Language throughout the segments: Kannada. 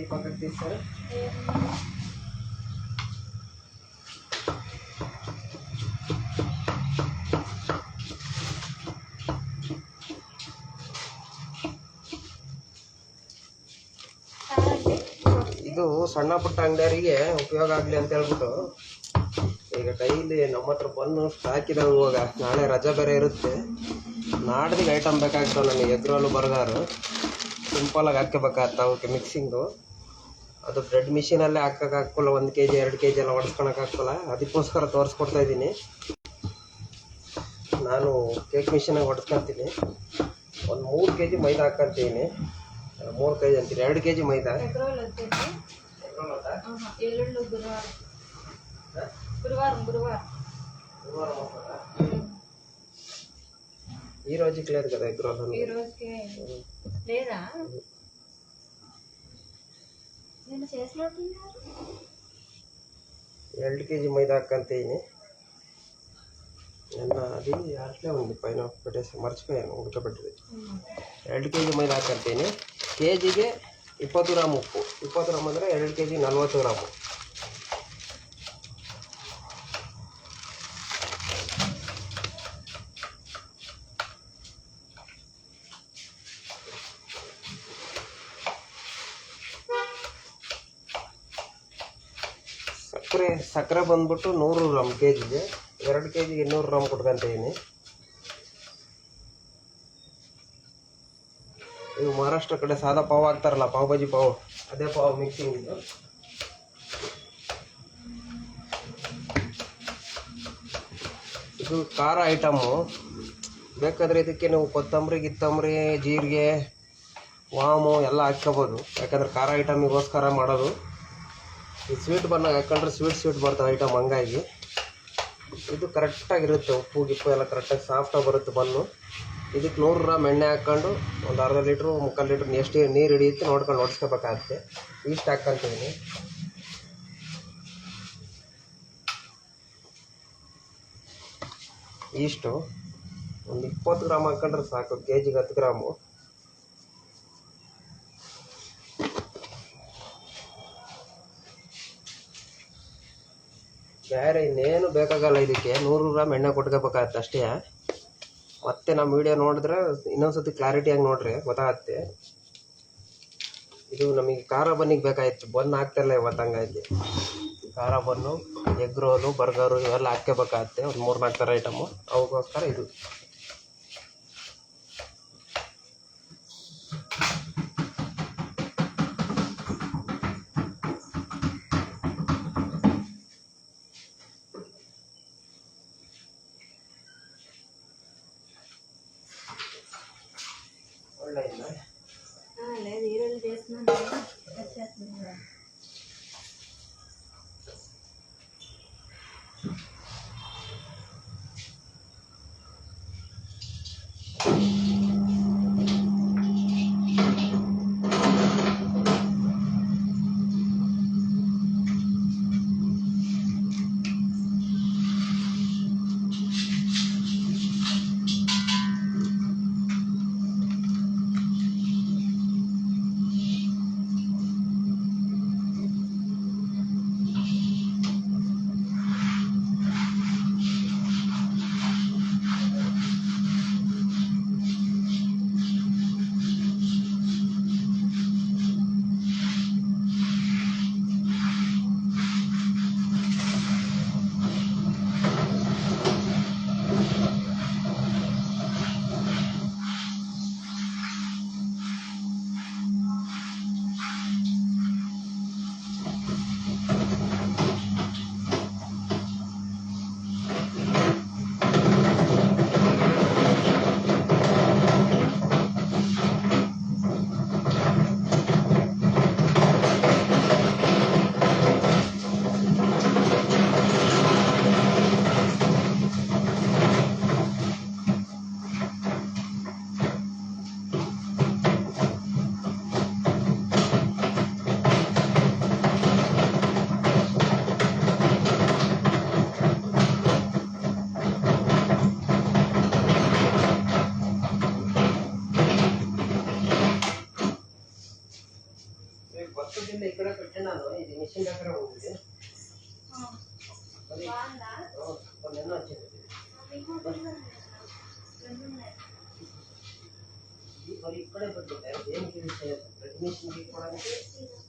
ఈ పక్కకు తీస్తారు. ಇದು ಸಣ್ಣ ಪುಟ್ಟ ಅಂಗಡಿಯವರಿಗೆ ಉಪಯೋಗ ಆಗಲಿ ಅಂತ ಹೇಳ್ಬಿಟ್ಟು ಈಗ ಡೈಲಿ ನಮ್ಮ ಹತ್ರ ಬಂದು ಸ್ಟಾಕ್ ಇದಾವೆ. ಇವಾಗ ನಾಳೆ ರಜೆ ಬೇರೆ ಇರುತ್ತೆ. ನಾಡ್ದಿಗೆ ಐಟಮ್ ಬೇಕಾಗ್ತಾವೆ ನನಗೆ. ಎಗ್ ರೋಲು ಬರ್ಗರು ಸಿಂಪಲಾಗಿ ಹಾಕ್ಕೋಬೇಕಾಗ್ತಾವೆ. ಅವಕ್ಕೆ ಮಿಕ್ಸಿಂಗು ಅದು ಬ್ರೆಡ್ ಮಿಷಿನಲ್ಲೇ ಹಾಕೋಕ್ಕಾಗಲ್ಲ. 1 kg 2 kg ಎಲ್ಲ ಹೊಡೆಸ್ಕೊಳಕ್ಕಾಗಲ್ಲ. ಅದಕ್ಕೋಸ್ಕರ ತೋರಿಸ್ಕೊಡ್ತಾಯಿದ್ದೀನಿ. ನಾನು ಕೇಕ್ ಮಿಷಿನಾಗ ಹೊಡೆಸ್ಕೊತೀನಿ. ಒಂದು 3 kg ಮೈದಾ ಹಾಕ್ಕೊಂತೀನಿ. 3 kg ಅಂತೀನಿ, 2 kg ಮೈದಾ. ఈ రోజుకి లేదు కదా ఎగ్ రోల్. ఈ రోజుకి లేదా? నేను చేసినట్టున్నారు. 2 kg మైదా ಹಾಕ್ಕೊಂತೀನಿ. అది అట్లే ఉంది, పైన పెట్టేసి మర్చిపోయాను ఉడకబెట్టేది. 2 kg మైదా ಹಾಕ್ಕೊಂತೀನಿ. కేజీಗೆ 20 ಗ್ರಾಮ್ ಉಪ್ಪು. 20 ಗ್ರಾಮ್ ಅಂದರೆ 2 kg 40 ಗ್ರಾಮು. ಸಕ್ಕರೆ ಬಂದ್ಬಿಟ್ಟು 100 ಗ್ರಾಮ್ ಕೆಜಿಗೆ. 2 kg 200 ಗ್ರಾಮ್ ಕೊಟ್ಕೊಂತೀನಿ. ಇದು ಮಹಾರಾಷ್ಟ್ರ ಕಡೆ ಸಾದಾ ಪಾವ್ ಹಾಕ್ತಾರಲ್ಲ, ಪಾವ್ ಭಾಜಿ ಪಾವ್, ಅದೇ ಪಾವ್ ಮಿಕ್ಸಿಂಗ್ ಇದು. ಇದು ಖಾರ ಐಟಮು. ಬೇಕಾದರೆ ಇದಕ್ಕೆ ನೀವು ಕೊತ್ತಂಬರಿ ಗಿತ್ತಂಬರಿ ಜೀರಿಗೆ ವಾಮು ಎಲ್ಲ ಹಾಕ್ಕೋಬೋದು. ಯಾಕಂದರೆ ಖಾರ ಐಟಮಿಗೋಸ್ಕರ ಮಾಡೋದು. ಈ ಸ್ವೀಟ್ ಬನ್ನಾಗ ಹಾಕೊಂಡ್ರೆ ಸ್ವೀಟ್ ಬರ್ತವೆ ಐಟಮ್. ಹಂಗಾಗಿ ಇದು ಕರೆಕ್ಟಾಗಿರುತ್ತೆ. ಉಪ್ಪು ಗಿಪ್ಪು ಎಲ್ಲ ಕರೆಕ್ಟಾಗಿ ಸಾಫ್ಟಾಗಿ ಬರುತ್ತೆ ಬನ್ನು. ಇದಕ್ಕೆ 100 ಗ್ರಾಮ್ ಎಣ್ಣೆ ಹಾಕ್ಕೊಂಡು ಒಂದು ಅರ್ಧ ಲೀಟ್ರು 3/4 ಲೀಟ್ರ್ ಎಷ್ಟು ನೀರು ಹಿಡಿಯುತ್ತೆ ನೋಡ್ಕೊಂಡು ಹೊಡ್ಸ್ಕೋಬೇಕಾಗುತ್ತೆ. ಇಷ್ಟು ಹಾಕ್ಕೊಂತೀನಿ. ಇಷ್ಟು ಒಂದು 20 ಗ್ರಾಮ್ ಹಾಕ್ಕೊಂಡ್ರೆ ಸಾಕು. ಕೆಜಿಗೆ 10 ಗ್ರಾಮು. ಬೇರೆ ಇನ್ನೇನು ಬೇಕಾಗಲ್ಲ. ಇದಕ್ಕೆ 100 ಗ್ರಾಮ್ ಎಣ್ಣೆ ಕೊಟ್ಕೋಬೇಕಾಗತ್ತೆ ಅಷ್ಟೇ. ಮತ್ತೆ ನಮ್ಮ ವಿಡಿಯೋ ನೋಡಿದ್ರೆ ಇನ್ನೊಂದ್ಸತಿ ಕ್ಲಾರಿಟಿಯಾಗಿ ನೋಡ್ರಿ, ಗೊತ್ತಾಗತ್ತೆ. ಇದು ನಮಗೆ ಖಾರ ಬನ್ನಿಗೆ ಬೇಕಾಗಿತ್ತು. ಬನ್ ಹಾಕ್ತಾಯಿಲ್ಲ ಇವತ್ತು. ಹಂಗಾಗಿ ಖಾರ ಬನ್ನು, ಎಗ್ ರೋಲು, ಬರ್ಗರು ಇವೆಲ್ಲ ಹಾಕ್ಕೋಬೇಕಾಗತ್ತೆ. ಒಂದು 3-4 ಥರ ಐಟಮು. ಅವಕ್ಕೋಸ್ಕರ ಇದು. లేదు ఈరోజు చేస్తున్నాను. ಇಲ್ಲಿಂದ ಈ ಕಡೆ ಕಟ್ಟೆ ನಾನು ಇದು ಮಿಷಿನ್ ಬೇಕಾದ್ರೆ ಹೋಗಿದೆ ಒಂದೇನೋ ಹಚ್ಚಿರ್ತೀವಿ మరి ఇక్కడే పెట్టుకుంటారు దేనికి యూజ్ చేయదు రెగ్యులేషన్ తీసుకోవడానికి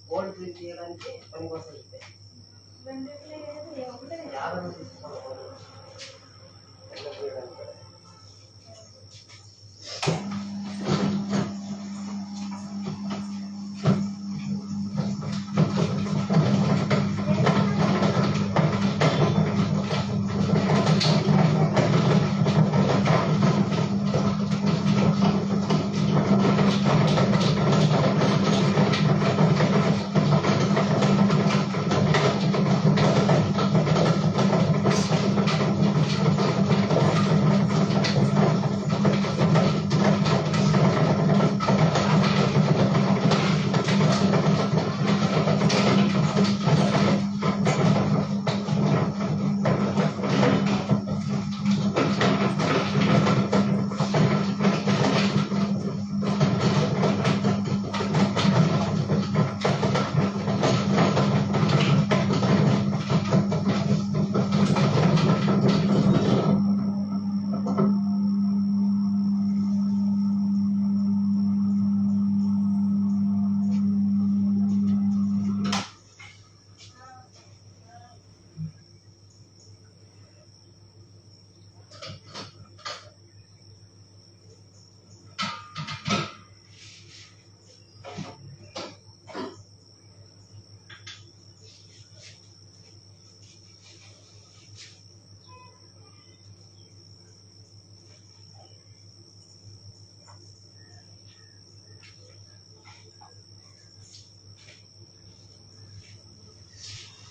గోల్డ్ ప్రింట్ చేయడానికి పనికి వస్తుంది యాభై తీసుకోవాలి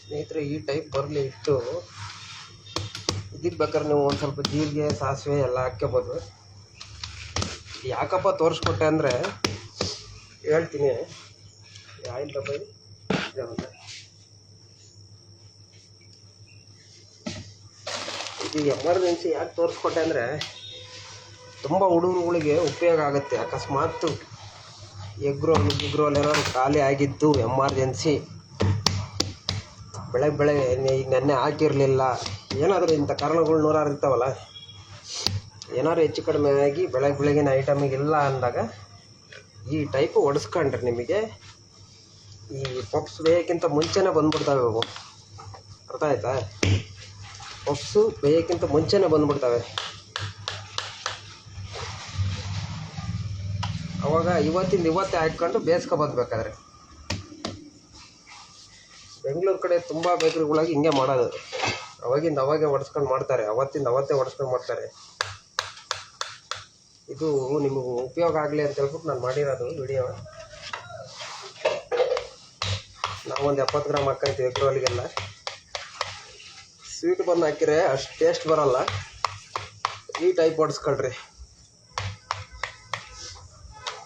ಸ್ನೇಹಿತರೆ ಈ ಟೈಪ್ ಬರಲಿ ಇಟ್ಟು ಇದಕ್ಕೆ ಬೇಕಾದ್ರೆ ನೀವು ಒಂದು ಸ್ವಲ್ಪ ಜೀರಿಗೆ ಸಾಸಿವೆ ಎಲ್ಲ ಹಾಕ್ಕೋಬೋದು ಯಾಕಪ್ಪ ತೋರಿಸ್ಕೊಟ್ಟೆ ಅಂದರೆ ಹೇಳ್ತೀನಿ ಆಯಿಲ್ ಡಬ್ಬ ಇದು ಎಮರ್ಜೆನ್ಸಿ ಯಾಕೆ ತೋರಿಸ್ಕೊಟ್ಟೆ ಅಂದರೆ ತುಂಬ ಹುಡುಗರುಗಳಿಗೆ ಉಪಯೋಗ ಆಗುತ್ತೆ ಅಕಸ್ಮಾತ್ ಎಗ್ರೋಲ್ ಏನಾದ್ರು ಖಾಲಿ ಆಗಿದ್ದು ಎಮರ್ಜೆನ್ಸಿ ಬೆಳಗ್ಗೆ ಈಗ ನೆನ್ನೆ ಹಾಕಿರಲಿಲ್ಲ ಏನಾದರೂ ಇಂಥ ಕಾರಣಗಳು ನೂರಾರು ಇರ್ತಾವಲ್ಲ ಏನಾದ್ರು ಹೆಚ್ಚು ಕಡಿಮೆ ಆಗಿ ಬೆಳಗಿನ ಐಟಮಿಗೆ ಇಲ್ಲ ಅಂದಾಗ ಈ ಟೈಪು ಒಡಿಸ್ಕೊಂಡ್ರೆ ನಿಮಗೆ ಈ ಪಪ್ಸ್ ಬೇಯಕ್ಕಿಂತ ಮುಂಚೆನೇ ಬಂದ್ಬಿಡ್ತವೆ ಅವು ಅರ್ಥ ಆಯ್ತಾ ಪಪ್ಸು ಬೇಯಕ್ಕಿಂತ ಮುಂಚೆನೇ ಬಂದ್ಬಿಡ್ತವೆ ಅವಾಗ ಇವತ್ತೇ ಹಾಕ್ಕೊಂಡು ಬೇಯಿಸ್ಕೊಬೋದು ಬೇಕಾದ್ರೆ ಬೆಂಗಳೂರು ಕಡೆ ತುಂಬ ಬೇಕ್ರಿಗಳಾಗಿ ಹಿಂಗೆ ಮಾಡೋದು ಅವಾಗೇ ಒಡಿಸ್ಕೊಂಡು ಮಾಡ್ತಾರೆ ಅವತ್ತೇ ಒಡಿಸ್ಕೊಂಡು ಮಾಡ್ತಾರೆ ಇದು ನಿಮಗೆ ಉಪಯೋಗ ಆಗಲಿ ಅಂತ ಹೇಳ್ಬಿಟ್ಟು ನಾನು ಮಾಡಿರೋದು ವಿಡಿಯೋ ನಾವೊಂದು 70 ಗ್ರಾಮ್ ಹಾಕ್ಕೊಂತೀವಿ ಎಗ್ರೋಲಿಗೆಲ್ಲ ಸ್ವೀಟ್ ಬಂದು ಹಾಕಿದ್ರೆ ಅಷ್ಟು ಟೇಸ್ಟ್ ಬರೋಲ್ಲ ಈ ಟೈಪ್ ಒಡಿಸ್ಕೊಳ್ರಿ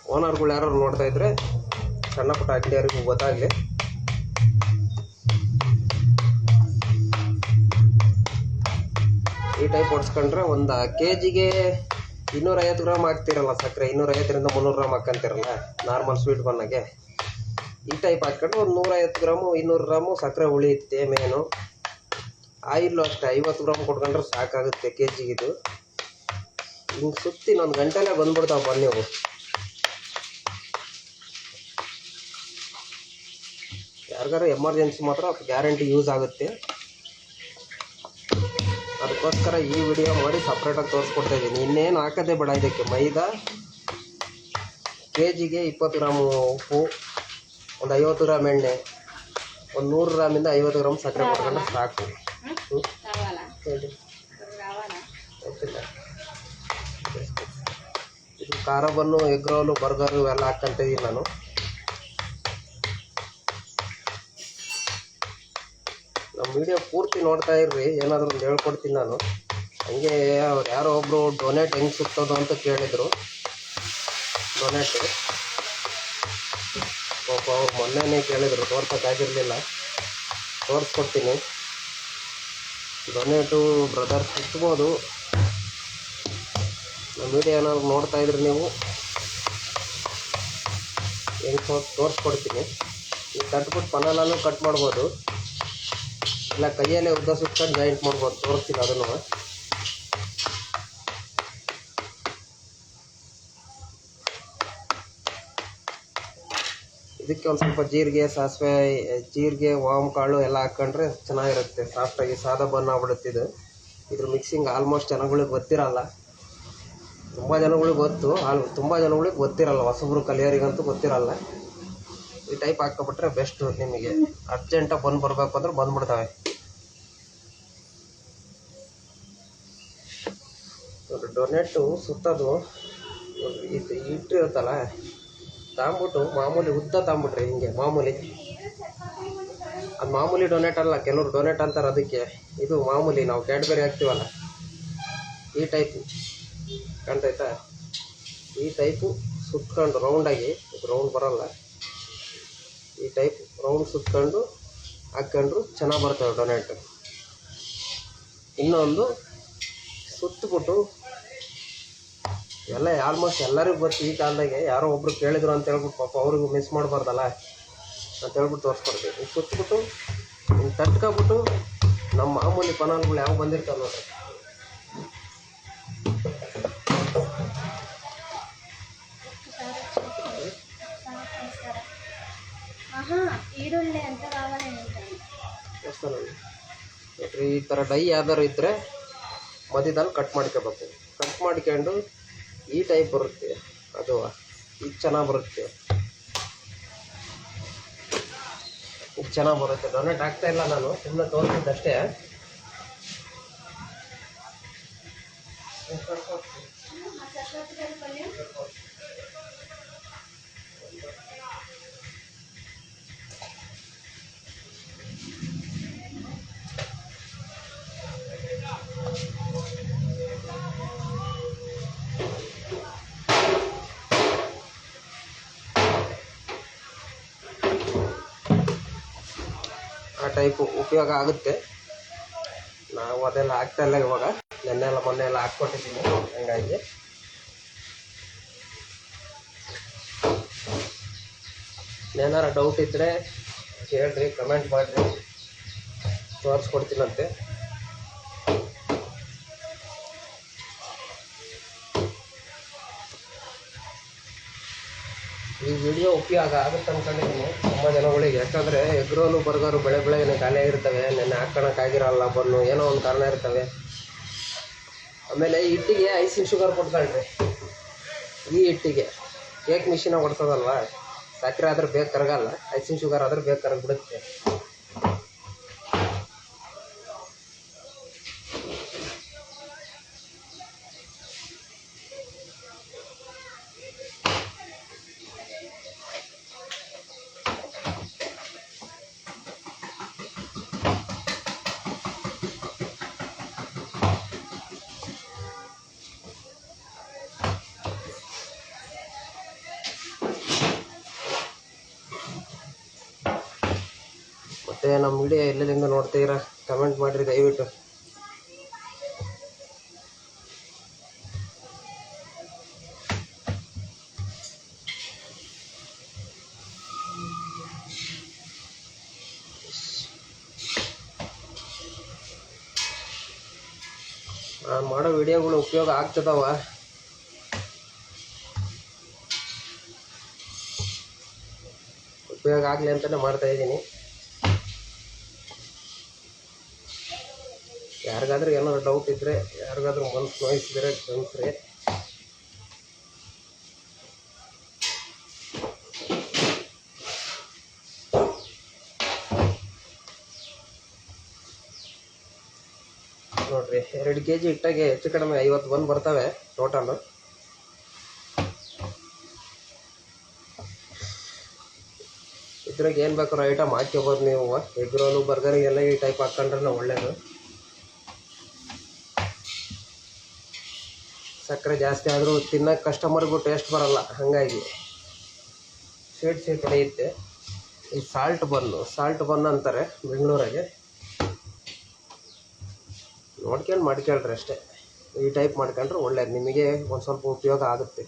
ಓನರ್ಗಳು ಯಾರು ನೋಡ್ತಾ ಇದ್ರೆ ಸಣ್ಣ ಪುಟ್ಟ ಅಂಗಡಿಯವ್ರಿಗೂ ಗೊತ್ತಾಗಲಿ ಈ ಟೈಪ್ ಒಡಿಸ್ಕೊಂಡ್ರೆ ಒಂದು ಕೆಜಿಗೆ 250 ಗ್ರಾಮ್ ಹಾಕ್ತಿರಲ್ಲ ಸಕ್ಕರೆ 250ರಿಂದ 300 ಗ್ರಾಮ್ ಹಾಕ್ಕೊಂತಿರಲ್ಲ ನಾರ್ಮಲ್ ಸ್ವೀಟ್ ಬನ್ನಾಗೆ ಈ ಟೈಪ್ ಹಾಕ್ಕೊಂಡು ಒಂದು 150 ಗ್ರಾಮು 200 ಗ್ರಾಮು ಸಕ್ಕರೆ ಉಳಿಯುತ್ತೆ ಮೇನು ಆಯಿಲ್ಲು ಅಷ್ಟೇ 50 ಗ್ರಾಮ್ ಕೊಟ್ಕೊಂಡ್ರೆ ಸಾಕಾಗುತ್ತೆ ಕೆಜಿಗೆ ಇದು ಹಿಂಗೆ ಸುತ್ತಿ ಇನ್ನೊಂದು ಗಂಟೆಲೇ ಬಂದ್ಬಿಡ್ತಾವಪ್ಪ ನೀವು ಯಾರಿಗಾರು ಎಮರ್ಜೆನ್ಸಿ ಮಾತ್ರ ಗ್ಯಾರಂಟಿ ಯೂಸ್ ಆಗುತ್ತೆ ಅದಕ್ಕೋಸ್ಕರ ಈ ವಿಡಿಯೋ ಮಾಡಿ ಸಪ್ರೇಟಾಗಿ ತೋರಿಸ್ಕೊಡ್ತಾ ಇದ್ದೀನಿ ಇನ್ನೇನು ಹಾಕೋದೇ ಬೇಡ ಇದಕ್ಕೆ ಮೈದಾ ಕೆಜಿಗೆ 20 ಗ್ರಾಮು ಉಪ್ಪು ಒಂದು 50 ಗ್ರಾಮ್ ಎಣ್ಣೆ ಒಂದು 100 ಗ್ರಾಮಿಂದ 50 ಗ್ರಾಮ್ ಸಕ್ಕರೆ ಕೊಟ್ಕೊಂಡ್ರೆ ಸಾಕು ಇದು ಖಾರ ಬನ್ನು ಎಗ್ ರೋಲು ಬರ್ಗರು ಇವೆಲ್ಲ ಹಾಕ್ಕೊಂತಿದ್ದೀನಿ ನಾನು ನಮ್ಮ ವಿಡಿಯೋ ಪೂರ್ತಿ ನೋಡ್ತಾ ಇರ್ರಿ ಏನಾದರೂ ಒಂದು ಹೇಳ್ಕೊಡ್ತೀನಿ ನಾನು ಹಂಗೆ ಅವ್ರು ಯಾರೋ ಒಬ್ಬರು ಡೊನೇಟ್ ಹೆಂಗೆ ಸಿಗ್ತದೋ ಅಂತ ಕೇಳಿದರು ಡೊನೇಟು ಪಾಪ ಅವ್ರು ಮೊನ್ನೆನೇ ಕೇಳಿದರು ತೋರ್ಸೋಕ್ಕಾಗಿರಲಿಲ್ಲ ತೋರಿಸ್ಕೊಡ್ತೀನಿ ಡೊನೇಟು ಬ್ರದರ್ಸ್ ಸಿಗ್ಬೋದು ನಮ್ಮ ವಿಡಿಯೋ ಏನಾದ್ರು ನೋಡ್ತಾ ಇದ್ರಿ ನೀವು ಹೆಂಗೆ ತೋರಿಸ್ಕೊಡ್ತೀನಿ ಈ ತಟ್ಬಿಟ್ಟು ಪನಾಲೂ ಕಟ್ ಮಾಡ್ಬೋದು, ಇಲ್ಲ ಕೈಯಲ್ಲೇ ಉದ್ದ ಸುತ್ಕೊಂಡು ಜಾಯಿಂಟ್ ಮಾಡ್ಬೋದು. ತೋರಿಸ್ತೀನಿ ಅದನ್ನು. ಇದಕ್ಕೆ ಒಂದು ಸ್ವಲ್ಪ ಜೀರಿಗೆ, ಸಾಸಿವೆ, ಜೀರಿಗೆ, ವಾಮ್ ಕಾಳು ಎಲ್ಲ ಹಾಕ್ಕೊಂಡ್ರೆ ಚೆನ್ನಾಗಿರುತ್ತೆ. ಸಾಫ್ಟಾಗಿ ಸಾದಾ ಬನ್ ಆಗ್ಬಿಡುತ್ತೆ ಇದು. ಇದ್ರ ಮಿಕ್ಸಿಂಗ್ ಆಲ್ಮೋಸ್ಟ್ ಜನಗಳಿಗೆ ಗೊತ್ತಿರಲ್ಲ. ತುಂಬ ಜನಗಳಿಗೆ ಗೊತ್ತು, ತುಂಬ ಜನಗಳಿಗೆ ಗೊತ್ತಿರಲ್ಲ. ಹೊಸಬ್ರು ಕಲಿಯೋರಿಗಂತೂ ಗೊತ್ತಿರಲ್ಲ. ಈ ಟೈಪ್ ಹಾಕ್ಕೊಬಿಟ್ರೆ ಬೆಸ್ಟು. ನಿಮಗೆ ಅರ್ಜೆಂಟಾಗಿ ಬಂದು ಬರಬೇಕು ಅಂದ್ರೆ ಬಂದ್ಬಿಡ್ತವೆ. ಡೊನೆಟ್ಟು ಸುತ್ತೋದು ಇದು ಇಟ್ಟಿರುತ್ತಲ್ಲ, ತಗೊಂಬಿಟ್ಟು ಮಾಮೂಲಿ ಉದ್ದ ತಗೊಂಬಿಟ್ರಿ ಹಿಂಗೆ ಮಾಮೂಲಿ. ಅದು ಮಾಮೂಲಿ ಡೊನೆಟ್ ಅಲ್ಲ, ಕೆಲವರು ಡೊನೆಟ್ ಅಂತಾರೆ ಅದಕ್ಕೆ. ಇದು ಮಾಮೂಲಿ ನಾವು ಕ್ಯಾಡ್ಬರಿ ಹಾಕ್ತೀವಲ್ಲ, ಈ ಟೈಪು ಕಾಣ್ತೈತಾ? ಈ ಟೈಪು ಸುತ್ಕೊಂಡು ರೌಂಡಾಗಿ, ಇದು ರೌಂಡ್ ಬರೋಲ್ಲ, ಈ ಟೈಪ್ ರೌಂಡ್ ಸುತ್ಕೊಂಡು ಹಾಕ್ಕೊಂಡ್ರು ಚೆನ್ನಾಗಿ ಬರ್ತವೆ ಡೊನೆಟ್. ಇನ್ನೊಂದು ಸುತ್ತಬಿಟ್ಟು ಎಲ್ಲ ಆಲ್ಮೋಸ್ಟ್ ಎಲ್ಲರಿಗೂ ಗೊತ್ತು. ಈ ಕಾಲದಾಗೆ ಯಾರೋ ಒಬ್ರು ಕೇಳಿದ್ರು ಅಂತ ಹೇಳ್ಬಿಟ್ಟು ಪಾಪ ಅವ್ರಿಗೂ ಮಿಸ್ ಮಾಡಬಾರ್ದಲ್ಲ ಅಂತ ಹೇಳ್ಬಿಟ್ಟು ತೋರಿಸ್ಕೊಡ್ತೀವಿ. ಈಗ ಸುತ್ತಬಿಟ್ಟು ಹಿಂಗೆ ತಟ್ಕೊಬಿಟ್ಟು ನಮ್ಮ ಮಾಮೂಲಿ ಪನಾಲ್ಗಳು ಯಾವ ಬಂದಿರ್ತಾವೆ ನೋಡ್ರಿ, ಈ ಥರ ಡೈ ಯಾವ್ದಾರು ಇದ್ದರೆ ಮಧ್ಯದಲ್ಲಿ ಕಟ್ ಮಾಡ್ಕೋಬೇಕು. ಕಟ್ ಮಾಡ್ಕೊಂಡು ಈ ಟೈಪ್ ಬರುತ್ತೆ, ಅದು ಈಗ ಚೆನ್ನಾಗಿ ಬರುತ್ತೆ, ಈಗ ಚೆನ್ನಾಗಿ ಬರುತ್ತೆ. ಡೊನೆಟ್ ಆಗ್ತಾ ಇಲ್ಲ, ನಾನು ಸುಮ್ಮನೆ ತೋರಿಸಿದ್ದಷ್ಟೇ. ಆ ಟೈಪು ಉಪಯೋಗ ಆಗುತ್ತೆ. ನಾವು ಅದೆಲ್ಲ ಹಾಕ್ತಾಯಿಲ್ಲ ಇವಾಗ, ನೆನ್ನೆಲ್ಲ ಮೊನ್ನೆ ಎಲ್ಲ ಹಾಕ್ಕೊಟ್ಟಿದ್ದೀನಿ. ಹಂಗಾಗಿ ಏನಾರ ಡೌಟ್ ಇದ್ದರೆ ಕೇಳ್ರಿ, ಕಮೆಂಟ್ ಮಾಡಿರಿ, ತೋರಿಸ್ಕೊಡ್ತೀನಂತೆ. ಈ ವಿಡಿಯೋ ಉಪಯೋಗ ಆಗುತ್ತೆ ಅಂದ್ಕೊಂಡಿದ್ದೀನಿ ತುಂಬ ಜನಗಳಿಗೆ. ಯಾಕಂದರೆ ಎಗ್ ರೋಲು, ಬರ್ಗರು ಬೆಳಗ್ಗೆ ಖಾಲಿ ಆಗಿರ್ತವೆ, ನೆನ್ನೆ ಹಾಕ್ಕೊಳಕ್ಕಾಗಿರಲ್ಲ, ಬನ್ನು ಏನೋ ಒಂದು ಕಾರಣ ಇರ್ತವೆ. ಆಮೇಲೆ ಹಿಟ್ಟಿಗೆ ಐಸಿಂಗ್ ಶುಗರ್ ಕೊಟ್ಕೊಳ್ರಿ. ಈ ಹಿಟ್ಟಿಗೆ ಕೇಕ್ ಮಿಷಿನಾಗ ಹೊಡ್ಸೋದಲ್ವ, ಸಕ್ಕರೆ ಆದ್ರೆ ಬೇಗ ಕರಗಲ್ಲ, ಐಸಿಂಗ್ ಶುಗರ್ ಆದ್ರೆ ಬೇಗ ಕರಗ್ಬಿಡುತ್ತೆ. ಮತ್ತು ನಮ್ಮ ವಿಡಿಯೋ ಎಲ್ಲೆಲ್ಲಿಂದ ನೋಡ್ತೀರಾ ಕಮೆಂಟ್ ಮಾಡಿರಿ ದಯವಿಟ್ಟು. ನಾನು ಮಾಡೋ ವಿಡಿಯೋಗಳು ಉಪಯೋಗ ಆಗ್ತದವ. ಉಪಯೋಗ ಆಗಲಿ ಅಂತಲೇ ಮಾಡ್ತಾಯಿದ್ದೀನಿ. ಯಾರಿಗಾದ್ರೂ ಏನಾದ್ರು ಡೌಟ್ ಇದ್ದರೆ, ಯಾರಿಗಾದ್ರೂ ಮನಸ್ಸು ನೋಯಿಸಿದ್ರೆ ಕ್ಷಮಿಸ್ರಿ. ನೋಡಿರಿ, 2 kg ಹಿಟ್ಟಾಗೆ ಹೆಚ್ಚು ಕಡಿಮೆ 50 ಬಂದು ಬರ್ತವೆ ಟೋಟಲು. ಇದ್ರಾಗ ಏನು ಬೇಕಾದ್ರೂ ಐಟಮ್ ಹಾಕ್ಕೋಬೋದು ನೀವು. ಎಗ್ ರೋಲು, ಬರ್ಗರಿಗೆಲ್ಲ ಈ ಟೈಪ್ ಹಾಕ್ಕೊಂಡ್ರೆ ಒಳ್ಳೆಯದು. ಸಕ್ಕರೆ ಜಾಸ್ತಿ ಆದರೂ ತಿನ್ನೋಕ್ಕೆ ಕಸ್ಟಮರ್ಗೂ ಟೇಸ್ಟ್ ಬರಲ್ಲ, ಹಾಗಾಗಿ ಸ್ವೀಟ್ ಹೊಡೆಯುತ್ತೆ. ಈ ಸಾಲ್ಟ್ ಬನ್ ಅಂತಾರೆ ಬೆಂಗಳೂರಾಗೆ. ನೋಡ್ಕೊಂಡು ಮಾಡ್ಕೊಳ್ರಿ ಅಷ್ಟೇ. ಈ ಟೈಪ್ ಮಾಡ್ಕೊಂಡ್ರೆ ಒಳ್ಳೇದು, ನಿಮಗೆ ಒಂದು ಸ್ವಲ್ಪ ಉಪಯೋಗ ಆಗುತ್ತೆ.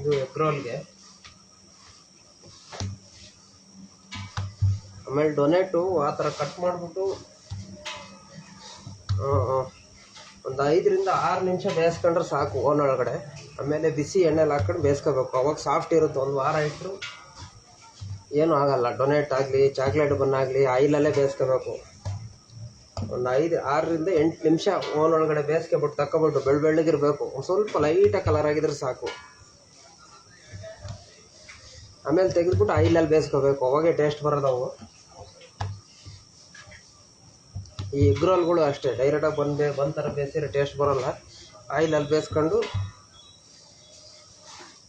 ಇದು ಎಗ್ ರೋಲ್ಗೆ. ಆಮೇಲೆ ಡೊನೆಟು ಆ ಥರ ಕಟ್ ಮಾಡಿಬಿಟ್ಟು ಒಂದು 5ರಿಂದ 6 ನಿಮಿಷ ಬೇಯಿಸ್ಕೊಂಡ್ರೆ ಸಾಕು ಓನ್ ಒಳಗಡೆ. ಆಮೇಲೆ ಬಿಸಿ ಎಣ್ಣೆಲಿ ಹಾಕ್ಕೊಂಡು ಬೇಯಿಸ್ಕೋಬೇಕು. ಅವಾಗ ಸಾಫ್ಟ್ ಇರುತ್ತೆ. 1 ವಾರ ಇಟ್ಟರು ಏನೂ ಆಗೋಲ್ಲ. ಡೊನೆಟ್ ಆಗಲಿ ಚಾಕ್ಲೇಟ್ ಬನ್ ಆಗಲಿ ಆಯಿಲಲ್ಲೇ ಬೇಯಿಸ್ಕೋಬೇಕು. ಒಂದು 6ರಿಂದ 8 ನಿಮಿಷ ಓನ್ ಒಳಗಡೆ ಬೇಯಿಸ್ಕೊಬಿಟ್ಟು ತಗೊಬಿಟ್ಟು ಬೆಳ್ಳಗಿರಬೇಕು. ಒಂದು ಸ್ವಲ್ಪ ಲೈಟಾಗಿ ಕಲರ್ ಆಗಿದ್ರೆ ಸಾಕು. ಆಮೇಲೆ ತೆಗೆದ್ಬಿಟ್ಟು ಆಯಿಲಲ್ಲಿ ಬೇಯಿಸ್ಕೋಬೇಕು. ಅವಾಗೇ ಟೇಸ್ಟ್ ಬರೋದವು. ಈ ಎಗ್ ರೋಲ್ಗಳು ಅಷ್ಟೇ, ಡೈರೆಕ್ಟಾಗಿ ಬಂದ ಥರ ಬೇಯಿಸಿದ್ರೆ ಟೇಸ್ಟ್ ಬರೋಲ್ಲ. ಆಯಿಲಲ್ಲಿ ಬೇಯಿಸ್ಕೊಂಡು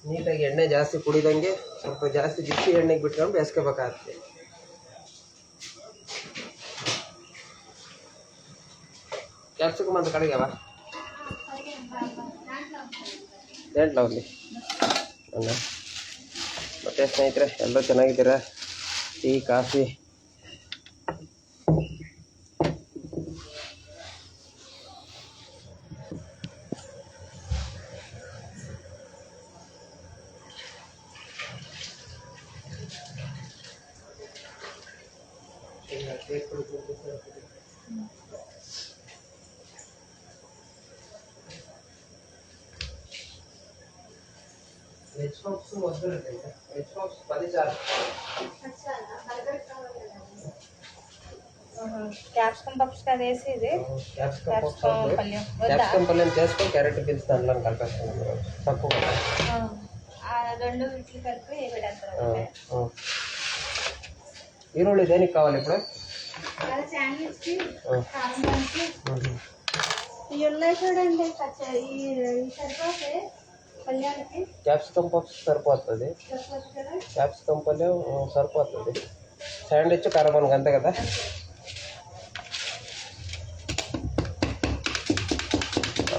ನೀಟಾಗಿ ಎಣ್ಣೆ ಜಾಸ್ತಿ ಕುಡಿದಂಗೆ ಸ್ವಲ್ಪ ಜಾಸ್ತಿ ಬಿಸಿ ಎಣ್ಣೆಗೆ ಬಿಟ್ಕೊಂಡು ಬೇಯಿಸ್ಕೋಬೇಕಾಗುತ್ತೆ. ಕ್ಯಾಪ್ಸಿಕಮ್ ಅಂತ ಕಡೆಗೆ ಅವ ಎಂಟ್ಲವಲ್ಲಿ ಅಲ್ಲ. ಮತ್ತು ಸ್ನೇಹಿತರೆ ಎಲ್ಲರೂ ಚೆನ್ನಾಗಿದ್ದೀರಾ? ಟೀ ಕಾಫಿ వెజ్ పప్స్ వద్దులండి. వెజ్ పప్స్ 10 చాలు. క్యాప్సికమ్ పప్స్ కదా వేసేది. క్యాప్సికమ్ పల్లెం చేసుకొని క్యారెట్ బీన్స్ దాంట్లో కలిపేస్తాను తక్కువ. రెండు ఇడ్లీ కలిపి పెట్టేస్తారు. ఈరోజు దేనికి కావాలి ఇప్పుడు? శాండ్విచ్కి కారం చూడండి. సరిపోతే పల్లెకి క్యాప్సికమ్ పప్స్ సరిపోతుంది. క్యాప్సికమ్ పల్లెం సరిపోతుంది. శాండ్విచ్ కారం అంతే కదా.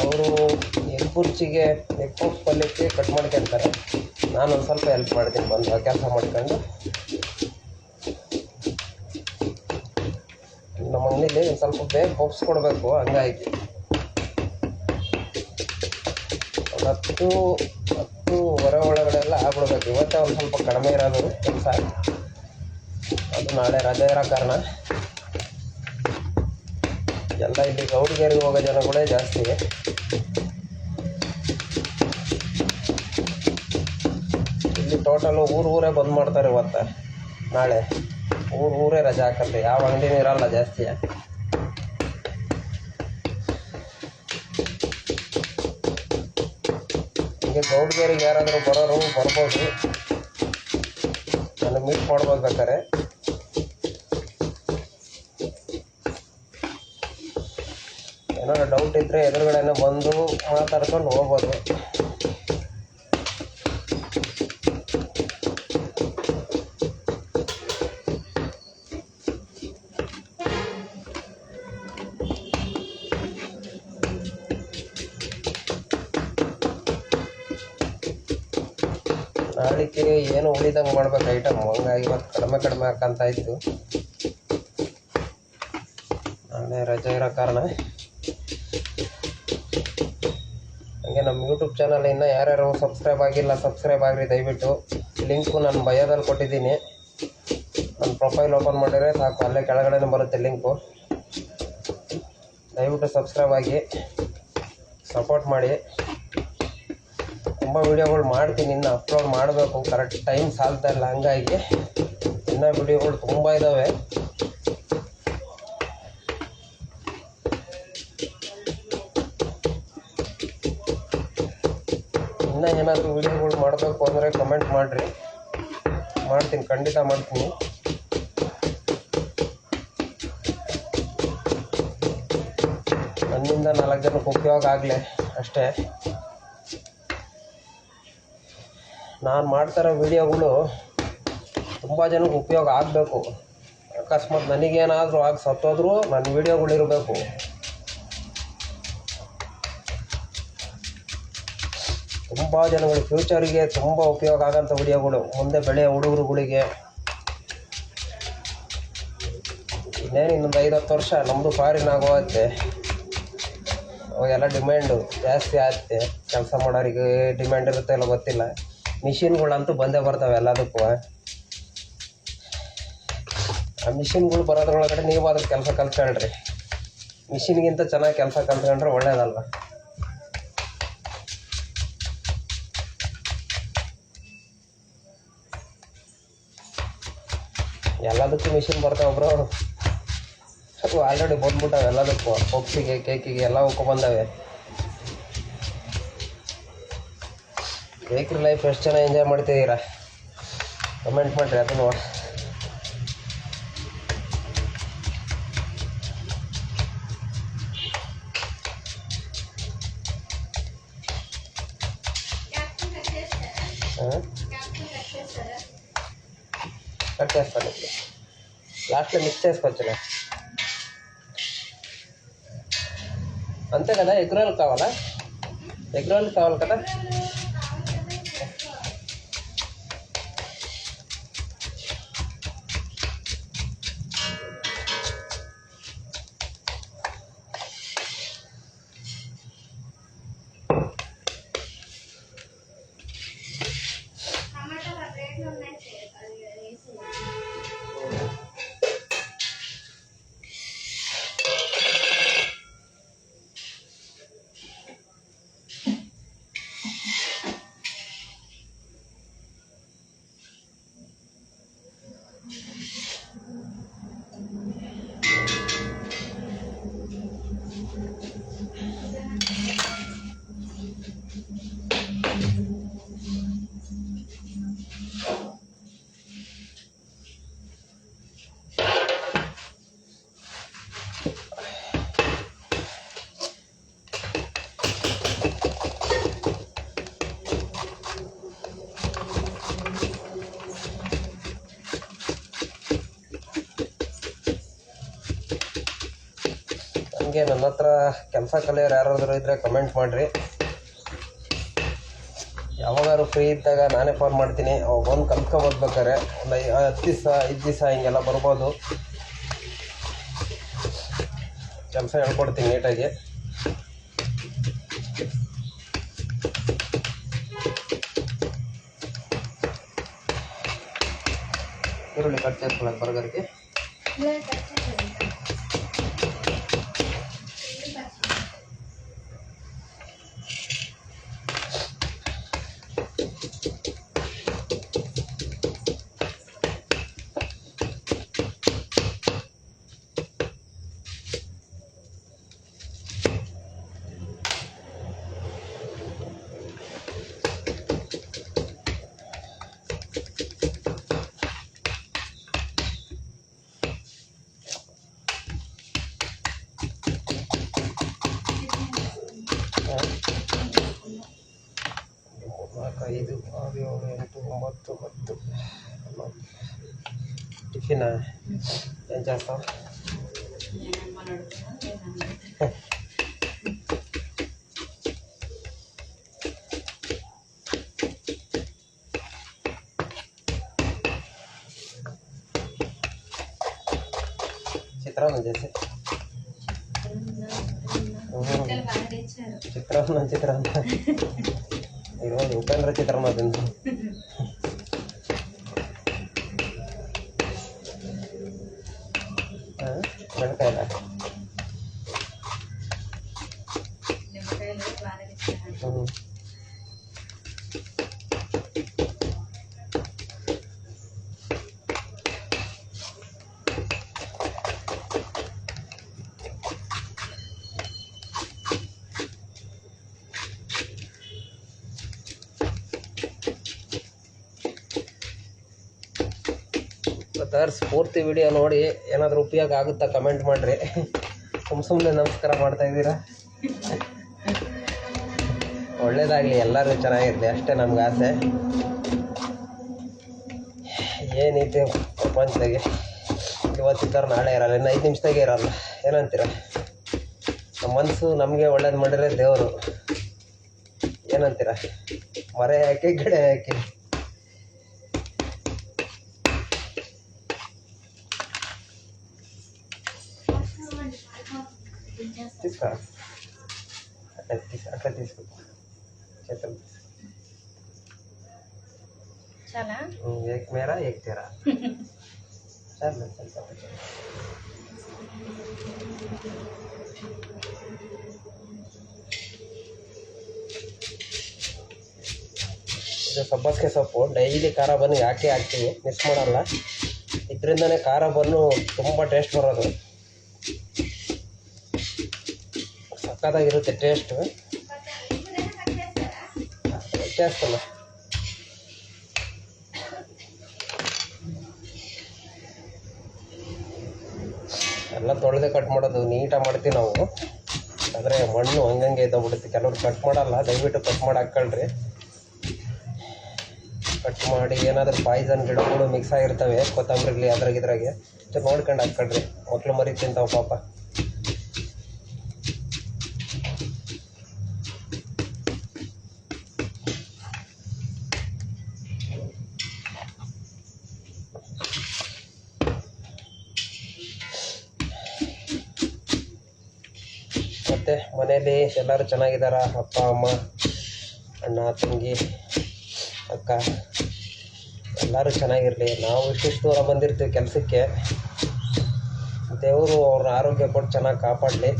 ಅವರು ಎಗ್ ಬುರ್ಜಿಗೆ ಎಗ್ ಪಪ್ಸ್ ಪಲ್ಯಕ್ಕೆ ಕಟ್ ಮಾಡ್ಕೊಳ್ತಾರೆ. ನಾನು ಒಂದು ಸ್ವಲ್ಪ ಹೆಲ್ಪ್ ಮಾಡ್ತೀನಿ ಬಂದು ಕೆಲಸ ಮಾಡ್ಕೊಂಡು. ನಮ್ಮ ಮನೇಲಿ ಸ್ವಲ್ಪ ಬೇಗ ಪಪ್ಸ್ ಕೊಡಬೇಕು. ಹಂಗಾಗಿ 10-10:30 ಒಳಗಡೆ ಎಲ್ಲ ಆಗ್ಬಿಡ್ಬೇಕು. ಇವತ್ತೇ ಒಂದು ಸ್ವಲ್ಪ ಕಡಿಮೆ ಇರೋದು ಕೆಲಸ. ಅದು ನಾಳೆ ರಜೆ ಇರೋ ಕಾರಣ ಎಲ್ಲ ಇಲ್ಲಿ ಗೌಡಿಗೇರಿಗೆ ಹೋಗೋ ಜನಗಳೇ ಜಾಸ್ತಿ. ಇಲ್ಲಿ ಟೋಟಲು ಊರೇ ಬಂದ್ ಮಾಡ್ತಾರೆ ಇವತ್ತು. ನಾಳೆ ಊರೇ ರಜೆ ಹಾಕತ್ತೆ. ಯಾವ ಅಂಗಡಿನೂ ಇರಲ್ಲ ಜಾಸ್ತಿ. ಹೀಗೆ ಗೌಡಿಗೇರಿಗೆ ಯಾರಾದರೂ ಬರ್ಬೋದು. ನನಗೆ ಮೀಟ್ ಮಾಡ್ಬೋದು ಬೇಕಾರೆ. ಏನಾದ್ರು ಡೌಟ್ ಇದ್ದರೆ ಎದುರುಗಡೆನೇ ಬಂದು ಮಾತಾಡ್ಕೊಂಡು ಹೋಗ್ಬೋದು. ನಾಳಿಕೆ ಏನು ಉಳಿದಂಗೆ ಮಾಡ್ಬೇಕು ಐಟಮ್. ಹಂಗಾಗಿ ಇವತ್ತು ಕಡಿಮೆ ಹಾಕಂತ ಇತ್ತು. ನಾಳೆ ರಜೆ ಇರೋ ಕಾರಣ. ಹಾಗೆ ನಮ್ಮ ಯೂಟ್ಯೂಬ್ ಚಾನಲ್ ಇನ್ನೂ ಯಾರ್ಯಾರು ಸಬ್ಸ್ಕ್ರೈಬ್ ಆಗಿಲ್ಲ ಸಬ್ಸ್ಕ್ರೈಬ್ ಆಗಿರಿ ದಯವಿಟ್ಟು. ಲಿಂಕು ನಾನು ಬಯೋದಲ್ಲಿ ಕೊಟ್ಟಿದ್ದೀನಿ. ನನ್ನ ಪ್ರೊಫೈಲ್ ಓಪನ್ ಮಾಡಿದರೆ ಸಾಕು, ಅಲ್ಲೇ ಕೆಳಗಡೆನೇ ಬರುತ್ತೆ ಲಿಂಕು. ದಯವಿಟ್ಟು ಸಬ್ಸ್ಕ್ರೈಬ್ ಆಗಿ ಸಪೋರ್ಟ್ ಮಾಡಿ. ತುಂಬ ವೀಡಿಯೋಗಳು ಮಾಡ್ತೀನಿ, ಇನ್ನು ಅಪ್ಲೋಡ್ ಮಾಡಬೇಕು. ಕರೆಕ್ಟ್ ಟೈಮ್ ಸಾಲ್ತಾ ಇಲ್ಲ. ಹಂಗಾಗಿ ಇನ್ನೂ ವೀಡಿಯೋಗಳು ತುಂಬ ಇದ್ದಾವೆ. ಇನ್ನೂ ಏನಾದರೂ ವೀಡಿಯೋಗಳು ಮಾಡಬೇಕು ಅಂದರೆ ಕಮೆಂಟ್ ಮಾಡಿರಿ. ಮಾಡ್ತೀನಿ, ಖಂಡಿತ ಮಾಡ್ತೀನಿ. ನನ್ನಿಂದ 4 ಜನಕ್ಕೆ ಉಪಯೋಗ ಆಗಲಿ ಅಷ್ಟೇ. ನಾನು ಮಾಡ್ತಾರೋ ವೀಡಿಯೋಗಳು ತುಂಬ ಜನಕ್ಕೆ ಉಪಯೋಗ ಆಗಬೇಕು. ಅಕಸ್ಮಾತ್ ನನಗೇನಾದರೂ ಆಗಿ ಸತ್ತೋದ್ರೂ ನನ್ನ ವೀಡಿಯೋಗಳಿರಬೇಕು. ತುಂಬ ಜನಗಳು ಫ್ಯೂಚರಿಗೆ ತುಂಬ ಉಪಯೋಗ ಆಗೋಂಥ ವೀಡಿಯೋಗಳು, ಮುಂದೆ ಬೆಳೆಯೋ ಹುಡುಗರುಗಳಿಗೆ. ಇನ್ನೇನು ಇನ್ನೊಂದು 5-10 ವರ್ಷ ನಮ್ಮದು ಫಾರಿನ್ ಆಗೋಗುತ್ತೆ. ಅವಾಗೆಲ್ಲ ಡಿಮ್ಯಾಂಡು ಜಾಸ್ತಿ ಆಗುತ್ತೆ. ಕೆಲಸ ಮಾಡೋರಿಗೆ ಡಿಮ್ಯಾಂಡ್ ಇರುತ್ತೆ ಇಲ್ಲ ಗೊತ್ತಿಲ್ಲ. ಮಿಷಿನ್ಗಳಂತೂ ಬಂದೇ ಬರ್ತಾವೆ ಎಲ್ಲದಕ್ಕೂ. ಆ ಮಿಷಿನ್ಗಳು ಬರೋದ್ರೊಳಗಡೆ ನೀವು ಅದ್ರ ಕೆಲಸ ಕಲ್ತ್ಕೊಳ್ರಿ. ಮಿಷಿನ್ಗಿಂತ ಚೆನ್ನಾಗಿ ಕೆಲಸ ಕಲ್ತ್ಕೊಂಡ್ರೆ ಒಳ್ಳೇದಲ್ವ. ಎಲ್ಲದಕ್ಕೂ ಮಿಷಿನ್ ಬರ್ತಾವೆ ಬ್ರೋ. ಆಲ್ರೆಡಿ ಬಂದ್ಬಿಟ್ಟಾವೆ ಎಲ್ಲದಕ್ಕೂ, ಪಪ್ಸಿಗೆ ಕೇಕಿಗೆ ಎಲ್ಲವಕ್ಕೂ ಬಂದವೆ. ಬೇಕ್ರಿ ಲೈಫ್ ಎಷ್ಟು ಚೆನ್ನಾಗಿ ಎಂಜಾಯ್ ಮಾಡ್ತಿದ್ದೀರಾ ಕಮೆಂಟ್ ಮಾಡಿರಿ ಅದನ್ನು. కట్టేస్తాను లాస్ట్లో మిక్స్ చేసుకోవచ్చులే. అంతే కదా, ఎగ్ రోల్ కావాలా? ఎగ్ రోల్ కావాలి కదా. ಹಂಗೆ ನನ್ನ ಹತ್ರ ಕೆಲಸ ಕಲಿಯೋರು ಯಾರಾದರೂ ಇದ್ದರೆ ಕಮೆಂಟ್ ಮಾಡಿರಿ. ಯಾವಾಗಾದ್ರು ಫ್ರೀ ಇದ್ದಾಗ ನಾನೇ ಫೋನ್ ಮಾಡ್ತೀನಿ. ಅವಾಗ ಬಂದು ಕಲ್ತ್ಕೊಬೋದು. ಬೇಕಾದ್ರೆ ಒಂದು 10 ದಿವಸ 5 ದಿವಸ ಹಿಂಗೆಲ್ಲ ಬರ್ಬೋದು. ಕೆಲಸ ಹೇಳ್ಕೊಡ್ತೀನಿ ನೀಟಾಗಿ. ಈರುಳ್ಳಿ ಕಟ್ చేసుకున్నాను ಬರ್ಗರ್ಗೆ. ఐదు ఆరు ఏడు ఎనిమిది 9 10 టిఫిన్ ఏం చేస్తాం? చిత్రాన్నం చేసి చిత్రాన్నం ఈరోజు ఉపేంద్ర చిత్రాన్నం తింది. బెండకాయల ಪೂರ್ತಿ ವಿಡಿಯೋ ನೋಡಿ ಏನಾದರೂ ಉಪಯೋಗ ಆಗುತ್ತಾ ಕಮೆಂಟ್ ಮಾಡಿರಿ. ಸುಮ್ಮನೆ ನಮಸ್ಕಾರ ಮಾಡ್ತಾ ಇದ್ದೀರಾ. ಒಳ್ಳೇದಾಗಲಿ, ಎಲ್ಲರೂ ಚೆನ್ನಾಗಿರಲಿ ಅಷ್ಟೇ ನಮ್ಗೆ ಆಸೆ. ಏನೈತೆ ಪ್ರಪಂಚದಾಗೆ, ಇವತ್ತಿದ್ದವ್ರು ನಾಳೆ ಇರಲ್ಲ, ಇನ್ನು 5 ನಿಮಿಷದಾಗೆ ಇರಲ್ಲ. ಏನಂತೀರ? ನಮ್ಮ ಮನಸ್ಸು ನಮಗೆ ಒಳ್ಳೇದು ಮಾಡಿದ್ರೆ ದೇವರು. ಏನಂತೀರ? ಮರೆ ಹಾಕಿ ಗಿಡ ಹಾಕಿ తీసుకో, అట్లా తీసుకో చేతులు. ಮಸಾಲ ಏಕ್ ಮೇರಾ ಏಕ್ ತೇರಾ ಚಲ್ ಸ್ವಲ್ಪ ಇದು ಸಬ್ಬಸಿಗೆ ಸೊಪ್ಪು ಡೈಲಿ ಖಾರ ಬನ್ನು ಯಾಕೆ ಹಾಕ್ತೀವಿ, ಮಿಸ್ ಮಾಡಲ್ಲ. ಇದರಿಂದನೇ ಖಾರ ಬನ್ನು ತುಂಬ ಟೇಸ್ಟ್ ಬರೋದು, ಸಕ್ಕತ್ತಾಗಿರುತ್ತೆ ಟೇಸ್ಟು. ಟೇಸ್ಟಲ್ಲ ಎಲ್ಲ ತೊಳೆದೇ ಕಟ್ ಮಾಡೋದು, ನೀಟಾಗಿ ಮಾಡ್ತೀವಿ ನಾವು. ಆದರೆ ಮಣ್ಣು ಹಂಗಂಗೆ ಇದ್ದಾಗ್ಬಿಡುತ್ತೆ. ಕೆಲವ್ರು ಕಟ್ ಮಾಡಲ್ಲ, ದಯವಿಟ್ಟು ಕಟ್ ಮಾಡಿ ಹಾಕ್ಕೊಳ್ರಿ. ಕಟ್ ಮಾಡಿ ಏನಾದರೂ ಪಾಯ್ಸನ್ ಗಿಡಗಳು ಮಿಕ್ಸ್ ಆಗಿರ್ತವೆ ಕೊತ್ತಂಬರಿಲಿ ಅದ್ರಾಗೆ ನೋಡ್ಕೊಂಡು ಹಾಕ್ಕೊಳ್ರಿ. ಮಕ್ಳು ಮರಿ ತಿಂತಾವೆ ಪಾಪ. ಮತ್ತು ಮನೇಲಿ ಎಲ್ಲರೂ ಚೆನ್ನಾಗಿದ್ದಾರ? ಅಪ್ಪ ಅಮ್ಮ ಅಣ್ಣ ತಂಗಿ ಅಕ್ಕ ಎಲ್ಲರೂ ಚೆನ್ನಾಗಿರಲಿ. ನಾವು ಇಷ್ಟಿಷ್ಟು ದೂರ ಬಂದಿರ್ತೀವಿ ಕೆಲಸಕ್ಕೆ. ದೇವರು ಅವ್ರ ಆರೋಗ್ಯ ಕೊಟ್ಟು ಚೆನ್ನಾಗಿ ಕಾಪಾಡಲಿ.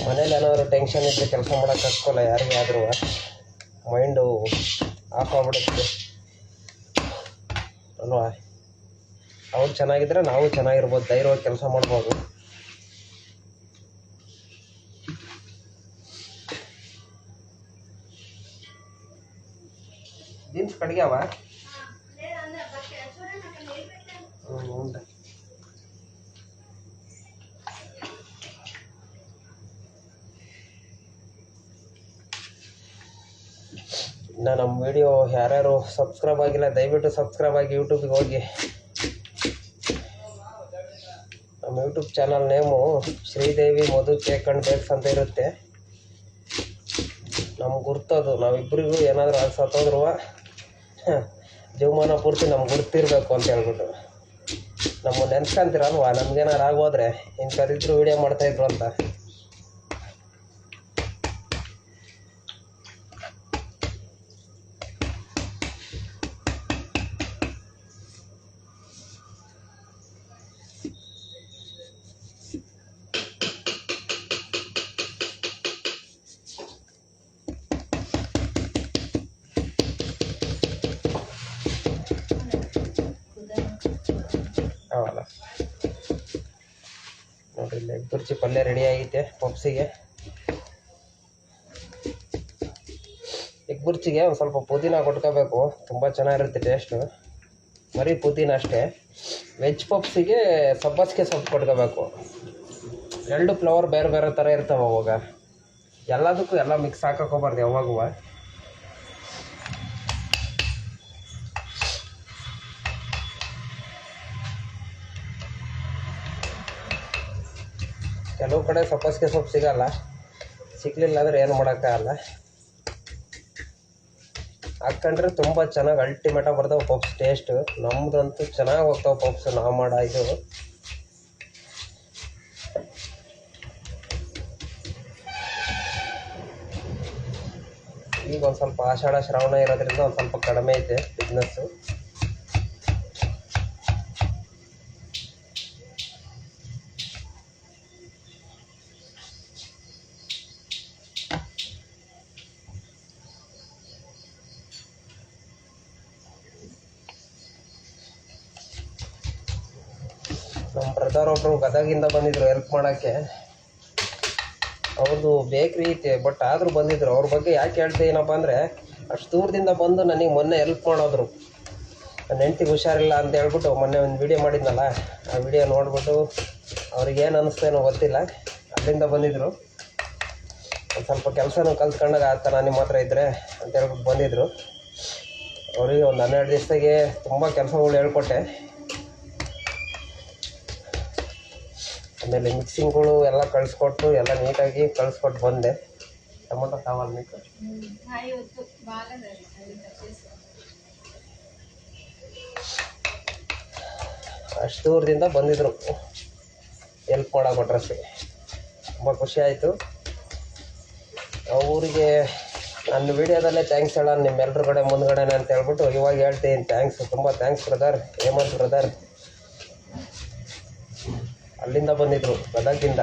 ಮನೇಲಿ ಏನಾದರೂ ಟೆನ್ಷನ್ ಇದ್ದರೆ ಕೆಲಸ ಮಾಡೋಕ್ಕೆ ಹಚ್ಕೋಲ್ಲ ಯಾರಿಗೇ ಆದರೂ. ಮೈಂಡು ಆಫ್ ಆಗ್ಬಿಡುತ್ತೆ ಅಲ್ವಾ? ಅವ್ರು ಚೆನ್ನಾಗಿದ್ದರೆ ನಾವು ಚೆನ್ನಾಗಿರ್ಬೋದು, ಧೈರ್ಯವಾಗಿ ಕೆಲಸ ಮಾಡ್ಬೋದು. ಬೀನ್ಸ್ ಕಡ್ಗ್ಯಾವ? ಹ್ಞೂ. ಇನ್ನು ನಮ್ಮ ವಿಡಿಯೋ ಯಾರ್ಯಾರು ಸಬ್ಸ್ಕ್ರೈಬ್ ಆಗಿಲ್ಲ ದಯವಿಟ್ಟು ಸಬ್ಸ್ಕ್ರೈಬ್ ಆಗಿ ಯೂಟ್ಯೂಬಿಗೆ ಹೋಗಿ. ನಮ್ಮ YouTube channel name Sridevi Madhu cake and bakes ಅಂತ ಇರುತ್ತೆ. ನಮ್ಗೆ ಗುರ್ತದು, ನಾವಿಬ್ಬರಿಗೂ ಏನಾದರೂ ಅದು ಸತ್ತೋದ್ರು ಜೀವಮಾನ ಪೂರ್ತಿ ನಮ್ಗೆ ಗುರ್ತಿರ್ಬೇಕು ಅಂತ ಹೇಳ್ಬಿಟ್ಟು ನಮ್ಮ ನೆನ್ಸ್ಕೊಂತೀರಲ್ವಾ, ನಮ್ಗೇನಾರು ಆಗೋದ್ರೆ ಇಂಥವ್ರಿದ್ರು ವೀಡಿಯೋ ಮಾಡ್ತಾಯಿದ್ರು ಅಂತ. ಅವಲ್ಲ ನೋಡಿರಿ, ಎಗ್ ಬುರ್ಜಿ ಪಲ್ಯ ರೆಡಿ ಆಗೈತೆ ಪಪ್ಸಿಗೆ. ಎಗ್ ಬುರ್ಜಿಗೆ ಒಂದು ಸ್ವಲ್ಪ ಪುದೀನ ಕೊಟ್ಕೋಬೇಕು, ತುಂಬ ಚೆನ್ನಾಗಿರುತ್ತೆ ಟೇಸ್ಟು. ಬರೀ ಪುದೀನ ಅಷ್ಟೇ. ವೆಜ್ ಪಪ್ಸಿಗೆ ಸಬ್ಬಸಿಗೆ ಸೊಪ್ಪು ಕೊಟ್ಕೋಬೇಕು. ಎರಡು ಫ್ಲವರ್ ಬೇರೆ ಬೇರೆ ಥರ ಇರ್ತಾವೆ. ಅವಾಗ ಎಲ್ಲದಕ್ಕೂ ಎಲ್ಲ ಮಿಕ್ಸ್ ಹಾಕೋಬಾರ್ದು ಯಾವಾಗೂ. ಕೆಲವು ಕಡೆ ಸಬ್ಬಸಿಗೆ ಸೊಪ್ಪು ಸಿಗಲ್ಲ, ಸಿಗಲಿಲ್ಲ ಅಂದರೆ ಏನು ಮಾಡೋಕ್ಕಾಗಲ್ಲ. ಹಾಕ್ಕೊಂಡ್ರೆ ತುಂಬ ಚೆನ್ನಾಗಿ ಅಲ್ಟಿಮೇಟಾಗಿ ಬರ್ತಾವೆ ಪಪ್ಸ್ ಟೇಸ್ಟು. ನಮ್ಮದಂತೂ ಚೆನ್ನಾಗಿ ಹೋಗ್ತಾವೆ ಪಪ್ಸ್ ನಾವು ಮಾಡೋ ಇದು. ಈಗ ಒಂದು ಸ್ವಲ್ಪ ಆಷಾಢ ಶ್ರಾವಣ ಇರೋದ್ರಿಂದ ಒಂದು ಸ್ವಲ್ಪ ಕಡಿಮೆ ಐತೆ ಬಿಸ್ನೆಸ್ಸು. ನಮ್ಮ ಬ್ರದರ್ ಒಬ್ಬರು ಗದಗಿಂದ ಬಂದಿದ್ರು ಹೆಲ್ಪ್ ಮಾಡೋಕ್ಕೆ. ಅವ್ರದ್ದು ಬೇಕ್ರಿ ಐತೆ, ಬಟ್ ಆದರೂ ಬಂದಿದ್ರು. ಅವ್ರ ಬಗ್ಗೆ ಯಾಕೆ ಹೇಳ್ತೀನಪ್ಪ ಅಂದರೆ, ಅಷ್ಟು ದೂರದಿಂದ ಬಂದು ನನಗೆ ಮೊನ್ನೆ ಹೆಲ್ಪ್ ಮಾಡೋದ್ರು. ನನ್ನ ಹೆಂಡ್ತಿಗೆ ಹುಷಾರಿಲ್ಲ ಅಂತ ಹೇಳ್ಬಿಟ್ಟು ಮೊನ್ನೆ ಒಂದು ವೀಡಿಯೋ ಮಾಡಿದ್ನಲ್ಲ, ಆ ವಿಡಿಯೋ ನೋಡಿಬಿಟ್ಟು ಅವ್ರಿಗೇನು ಅನ್ನಿಸ್ತೇನೋ ಗೊತ್ತಿಲ್ಲ, ಅಲ್ಲಿಂದ ಬಂದಿದ್ದರು. ಒಂದು ಸ್ವಲ್ಪ ಕೆಲಸನೂ ಕಲ್ತ್ಕೊಂಡಾಗ ಆತ ನಿಮ್ಮ ಹತ್ರ ಇದ್ದರೆ ಅಂತ ಹೇಳ್ಬಿಟ್ಟು ಬಂದಿದ್ದರು. ಅವ್ರಿಗೆ ಒಂದು 12 ದಿವಸದಾಗೆ ತುಂಬ ಕೆಲಸಗಳು ಹೇಳ್ಕೊಟ್ಟೆ. ಆಮೇಲೆ ಮಿಕ್ಸಿಂಗ್ಗಳು ಎಲ್ಲ ಕಳಿಸ್ಕೊಟ್ಟು ಎಲ್ಲ ನೀಟಾಗಿ ಕಳಿಸ್ಕೊಟ್ಟು ಬಂದೆ. ಟೊಮೊಟೊ ಸಾವಲ್ ಮಿಕ್ಸ್ ಅಷ್ಟು ದೂರದಿಂದ ಬಂದಿದ್ದರು ಹೆಲ್ಪ್ ಮಾಡೋಕೆ ಅಡ್ರೆಸ್ಸಿಗೆ. ತುಂಬ ಖುಷಿ ಆಯಿತು. ಅವರಿಗೆ ನನ್ನ ವಿಡಿಯೋದಲ್ಲೇ ಥ್ಯಾಂಕ್ಸ್ ಹೇಳೋಣ ನಿಮ್ಮೆಲ್ಲರ ಕಡೆ ಮುಂದ್ಗಡೆನೆ ಅಂತ ಹೇಳ್ಬಿಟ್ಟು ಇವಾಗ ಹೇಳ್ತೀನಿ. ಥ್ಯಾಂಕ್ಸ್, ತುಂಬ ಥ್ಯಾಂಕ್ಸ್ ಬ್ರದರ್. ಹೇಮಂತ್ ಬ್ರದರ್ ಅಲ್ಲಿಂದ ಬಂದಿದ್ರು, ಗದಗಿಂದ.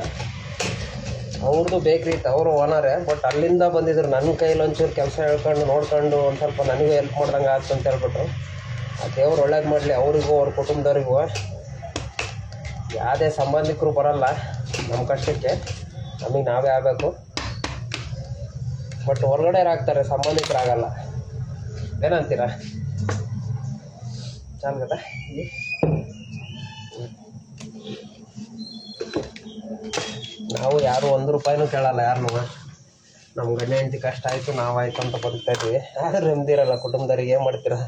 ಅವ್ರದ್ದು ಬೇಕ್ರಿ ಇತ್ತು, ಅವರು ಓನರೇ. ಬಟ್ ಅಲ್ಲಿಂದ ಬಂದಿದ್ರು. ನನ್ನ ಕೈಲಿ ಒಂಚೂರು ಕೆಲಸ ಹೇಳ್ಕೊಂಡು ನೋಡ್ಕೊಂಡು ಒಂದು ಸ್ವಲ್ಪ ನನಗೂ ಹೆಲ್ಪ್ ಮಾಡ್ದಂಗೆ ಆಗ್ತು ಅಂತ ಹೇಳ್ಬಿಟ್ಟು. ಆ ದೇವ್ರು ಒಳ್ಳೇದು ಮಾಡಲಿ ಅವರಿಗೂ ಅವ್ರ ಕುಟುಂಬದವ್ರಿಗೂ. ಯಾವುದೇ ಸಂಬಂಧಿಕರು ಬರಲ್ಲ ನಮ್ಮ ಕಷ್ಟಕ್ಕೆ, ನಮಗೆ ನಾವೇ ಆಗಬೇಕು. ಬಟ್ ಹೊರಗಡೆ ಆಗ್ತಾರೆ, ಸಂಬಂಧಿಕರಾಗಲ್ಲ. ಏನಂತೀರಾ? ಚೆನ್ನಾಗದ. ನಾವು ಯಾರು 1 ರೂಪಾಯಿನೂ ಕೇಳಲ್ಲ ಯಾರನ್ನೂ. ನಮ್ಮ ಗಂಡ ಹೆಂಡತಿ ಕಷ್ಟ ಆಯಿತು, ನಾವಾಯ್ತು ಅಂತ ಬದುಕ್ತಾ ಇದ್ವಿ. ಆದ್ರೆ ನೆಮ್ಮದಿರಲ್ಲ ಕುಟುಂಬದವ್ರಿಗೆ. ಏನು ಮಾಡ್ತೀರಾ?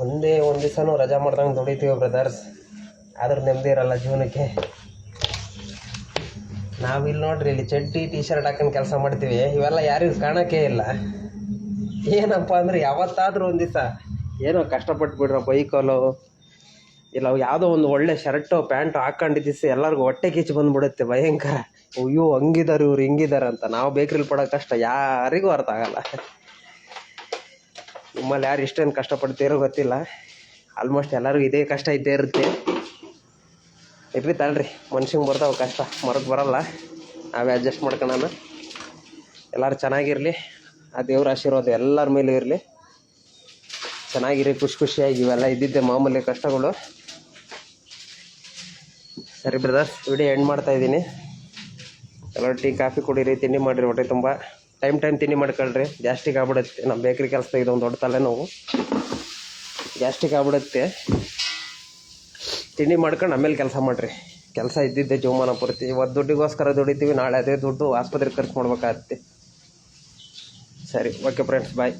ಒಂದೇ ಒಂದು ದಿವಸನೂ ರಜಾ ಮಾಡ್ದಂಗೆ ದುಡಿತೀವಿ ಬ್ರದರ್ಸ್. ಆದ್ರೆ ನೆಮ್ಮದಿ ಇರಲ್ಲ ಜೀವನಕ್ಕೆ. ನಾವಿಲ್ಲಿ ನೋಡ್ರಿ, ಇಲ್ಲಿ ಚಡ್ಡಿ ಟೀ ಶರ್ಟ್ ಹಾಕೊಂಡು ಕೆಲಸ ಮಾಡ್ತೀವಿ. ಇವೆಲ್ಲ ಯಾರಿಗೂ ಕಾಣೋಕ್ಕೆ ಇಲ್ಲ. ಏನಪ್ಪ ಅಂದರೆ ಯಾವತ್ತಾದರೂ ಒಂದು ದಿವಸ ಏನೋ ಕಷ್ಟಪಟ್ಟು ಬಿಡ್ರೋ ಬೈಕಲ್ಲೋ ಇಲ್ಲ ಯಾವುದೋ ಒಂದು ಒಳ್ಳೆ ಶರ್ಟು ಪ್ಯಾಂಟು ಹಾಕೊಂಡಿದ್ದಿಸಿ ಎಲ್ಲರಿಗೂ ಹೊಟ್ಟೆ ಕಿಚ್ಚು ಬಂದುಬಿಡುತ್ತೆ ಭಯಂಕರ. ಅಯ್ಯೋ ಹಂಗಿದ್ದಾರೆ ಇವ್ರು ಹಿಂಗಿದ್ದಾರೆ ಅಂತ. ನಾವು ಬೇಕ್ರಿಲಿ ಪಡೋ ಕಷ್ಟ ಯಾರಿಗೂ ಅರ್ಥ ಆಗಲ್ಲ. ನಿಮ್ಮಲ್ಲಿ ಯಾರು ಇಷ್ಟೇನು ಕಷ್ಟಪಡ್ತೀರೋ ಗೊತ್ತಿಲ್ಲ. ಆಲ್ಮೋಸ್ಟ್ ಎಲ್ಲರಿಗೂ ಇದೇ ಕಷ್ಟ ಇದ್ದೇ ಇರುತ್ತೆ. ಇರ್ರಿ ತಳ್ರಿ, ಮನುಷ್ಯಂಗೆ ಬರ್ತಾವೆ ಕಷ್ಟ, ಮರಕ್ಕೆ ಬರಲ್ಲ. ನಾವೇ ಅಡ್ಜಸ್ಟ್ ಮಾಡ್ಕೊಳ್ಳೋಣ. ಎಲ್ಲರೂ ಚೆನ್ನಾಗಿರಲಿ. ಆ ದೇವ್ರ ಆಶೀರ್ವಾದ ಎಲ್ಲರ ಮೇಲೂ ಇರಲಿ. ಚೆನ್ನಾಗಿರಿ, ಖುಷಿಯಾಗಿ. ಇವೆಲ್ಲ ಇದ್ದಿದ್ದೆ ಮಾಮೂಲಿ ಕಷ್ಟಗಳು. ಸರಿ ಬ್ರದರ್ಸ್, ವಿಡಿಯೋ ಎಂಡ್ ಮಾಡ್ತಾಯಿದ್ದೀನಿ. ಎಲ್ಲರೂ ಟೀ ಕಾಫಿ ಕುಡೀರಿ, ತಿಂಡಿ ಮಾಡಿರಿ, ಹೊಟ್ಟೆ ತುಂಬ. ಟೈಮ್ ತಿಂಡಿ ಮಾಡ್ಕೊಳ್ರಿ. ಗ್ಯಾಸ್ಟ್ರಿಕ್ ಆಗ್ಬಿಡುತ್ತೆ. ನಮ್ಮ ಬೇಕ್ರಿ ಕೆಲಸ ಇದೊಂದು ದೊಡ್ಡ ತಲೆನೋವು. ಗ್ಯಾಸ್ಟ್ರಿಕ್ ಆಗ್ಬಿಡುತ್ತೆ. ತಿಂಡಿ ಮಾಡ್ಕೊಂಡು ಆಮೇಲೆ ಕೆಲಸ ಮಾಡಿರಿ. ಕೆಲಸ ಇದ್ದಿದ್ದೆ ಜೀವಮಾನ ಪೂರ್ತಿ. ಇವತ್ತು ದುಡ್ಡಿಗೋಸ್ಕರ ದುಡಿತೀವಿ, ನಾಳೆ ಅದೇ ದುಡ್ಡು ಆಸ್ಪತ್ರೆಗೆ ಖರ್ಚು ಮಾಡ್ಬೇಕಾಗತ್ತೆ. ಸರಿ, ಓಕೆ ಫ್ರೆಂಡ್ಸ್, ಬಾಯ್.